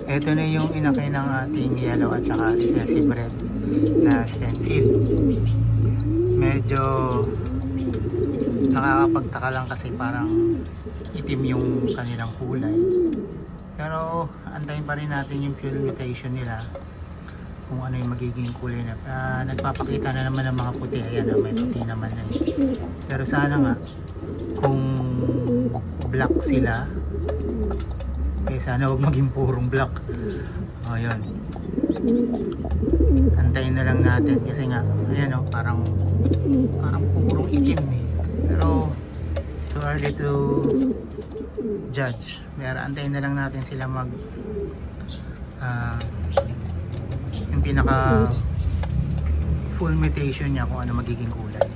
Ito na yung inakay ng ating yellow at saka recessive red na stencil. Medyo nakakapagtaka lang kasi parang itim yung kanilang kulay. Pero antayin pa rin natin yung pure mutation nila kung ano yung magiging kulay na. Nagpapakita na naman ng mga puti. Ayan, may puti naman na eh. Pero sana nga kung black sila, eh sana huwag maging purong black. O yun, antayin na lang natin kasi nga ayan o, parang purong itim eh. Pero too early to judge. Pero antayin na lang natin sila mag yung pinaka full mutation niya kung ano magiging kulay.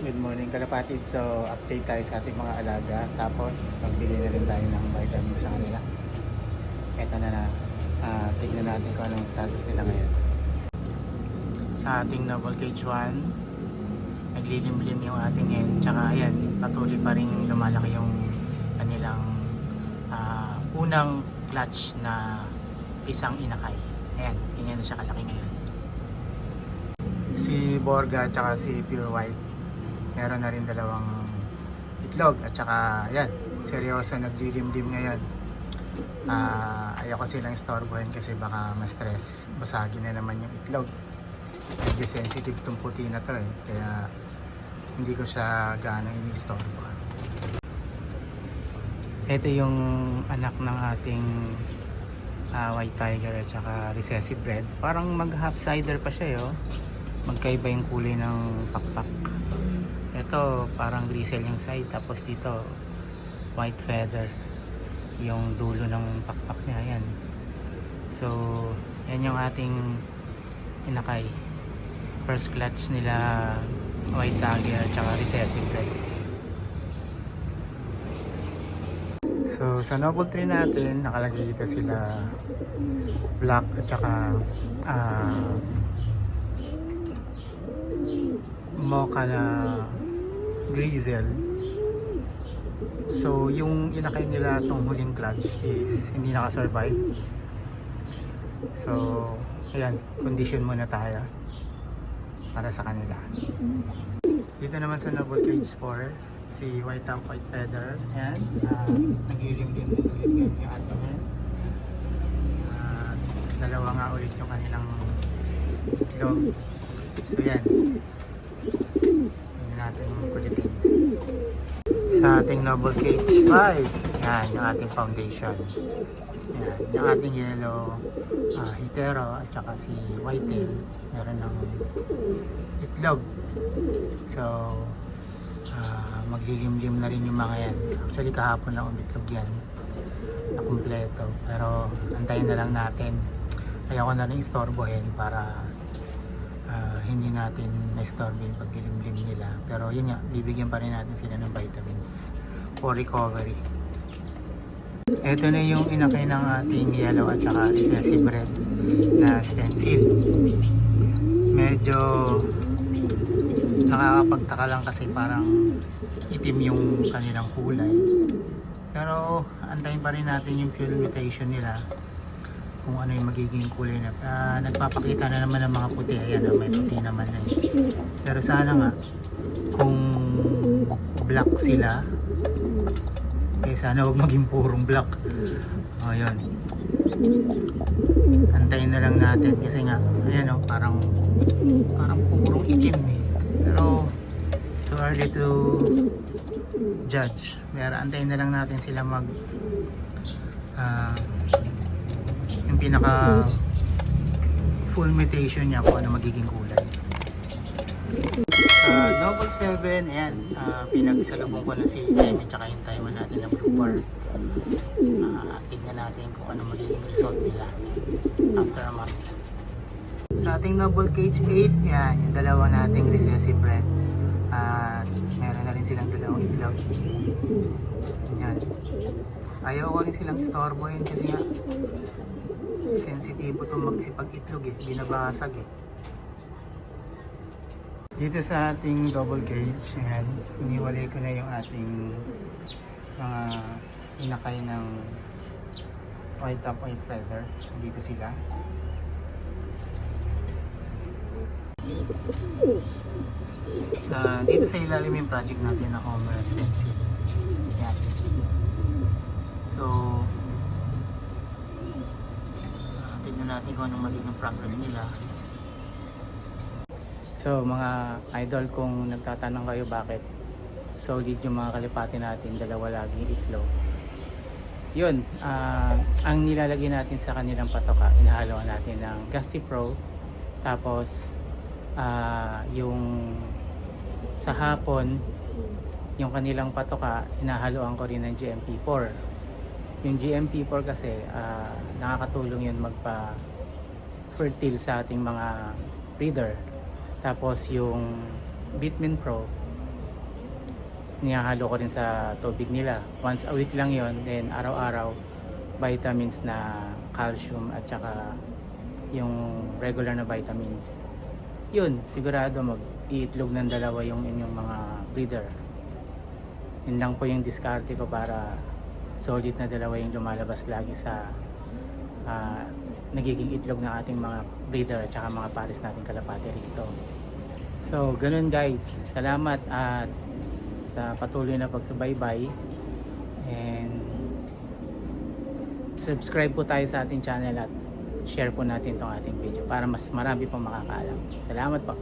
Good morning kalapatid. So update tayo sa ating mga alaga. Tapos magbili na rin tayo ng vitamins sa kanila. Ito na tignan natin kung anong status nila ngayon. Sa ating noble cage 1, naglilimlim yung ating hen. Tsaka ayan, patuloy pa rin lumalaki yung kanilang unang clutch na isang inakay. Ayan, ganyan na siya kalaki ngayon. Si Borga at saka si Pure White, meron na rin dalawang itlog at saka ayan, seryoso naglilimlim ngayon. Ayoko silang istorbohin kasi baka ma-stress, basagin na naman yung itlog. Medyo sensitive tong puti na to eh, kaya hindi ko siya gaano ini-istorbohan. Ito yung anak ng ating white tiger at saka recessive red. Parang mag half cider pa siya yo. Magkaiba yung kulay ng pakpak. Ito parang grisel yung side, tapos dito white feather yung dulo ng pakpak niya. Ayan, so yan yung ating inakay. First clutch nila white tiger at saka recessive red. So sa noble tree natin nakalagay dito sila black at saka mocha na grizzle. So yung inakay nila tong huling clutch is hindi nakasurvive. So ayan, condition muna tayo para sa kanila. Dito naman sa noble cage 4, si white top white feather. Ayan, naglilimlim yung ating hen. Dalawa nga ulit yung kanilang itlog. So yan, hindi natin kulitin. Sa ating noble cage 5, yan yung ating foundation. Yan, yung ating yellow hetero at saka si white tail, meron ng itlog. So maglilimlim na rin yung mga yan. Actually kahapon lang umitlog yan na kumpleto, pero antayin na lang natin. Ayoko na rin istorbohin para hindi natin na-istorbo yung paglilimlim nila. Pero yun nga, bibigyan pa rin natin sila ng vitamins for recovery. Ito na yung inakay ng ating yellow at saka recessive red na stencil. Medyo nakakapagtaka lang kasi parang itim yung kanilang kulay. Pero antayin pa rin natin yung pure mutation nila kung ano yung magiging kulay na. Nagpapakita na naman ng mga puti. Ayan, may puti naman na eh. Pero sana nga kung black sila, eh sana huwag maging purong black. O yun, antayin na lang natin kasi nga ayan o, parang purong itim eh. Pero too early to judge. Pero antayin na lang natin sila mag yung pinaka full mutation niya kung ano magiging kulay. Noble 7, ayan, pinagsalubong ko na si Emi tsaka yung Taiwan natin na blue bar. Tignan natin kung ano magiging result nila after a month. Sa ating noble cage 8, yan, yung dalawa nating recessive red. Meron na rin silang dalawang itlog. Yan. Ayaw ko rin silang istorbohin kasi nga sensitibo itong magsipag-itlog eh, binabasag eh. Dito sa ating double cage, yan, iniwalay ko na yung ating mga inakay ng white top, white feather. Dito sila. Dito sa ilalim yung project natin na Homer Stencil. Yan. So, tignan natin kung anong magiging progress nila. So mga idol, kung nagtatanong kayo bakit solid yung mga kalipati natin, dalawa laging itlog. Yun, ang nilalagay natin sa kanilang patoka, inahaluan natin ng Gasti Pro. Tapos yung sa hapon, yung kanilang patoka, inahaluan ko rin ng GMP4. Yung GMP4 kasi nakakatulong yun magpa-fertile sa ating mga breeder. Tapos yung Bitmin Pro, nihahalo ko rin sa tubig nila. Once a week lang yon, then araw-araw vitamins na calcium at saka yung regular na vitamins. Yun, sigurado mag-iitlog ng dalawa yung inyong mga breeder. Yun lang po yung diskarte ko para solid na dalawa yung lumalabas lagi sa nagiging itlog ng ating mga breeder at saka mga pares nating kalapati rito. So, ganun guys. Salamat at sa patuloy na pagsubaybay, and subscribe po tayo sa ating channel at share po natin itong ating video para mas marami pong makakaalam. Salamat po.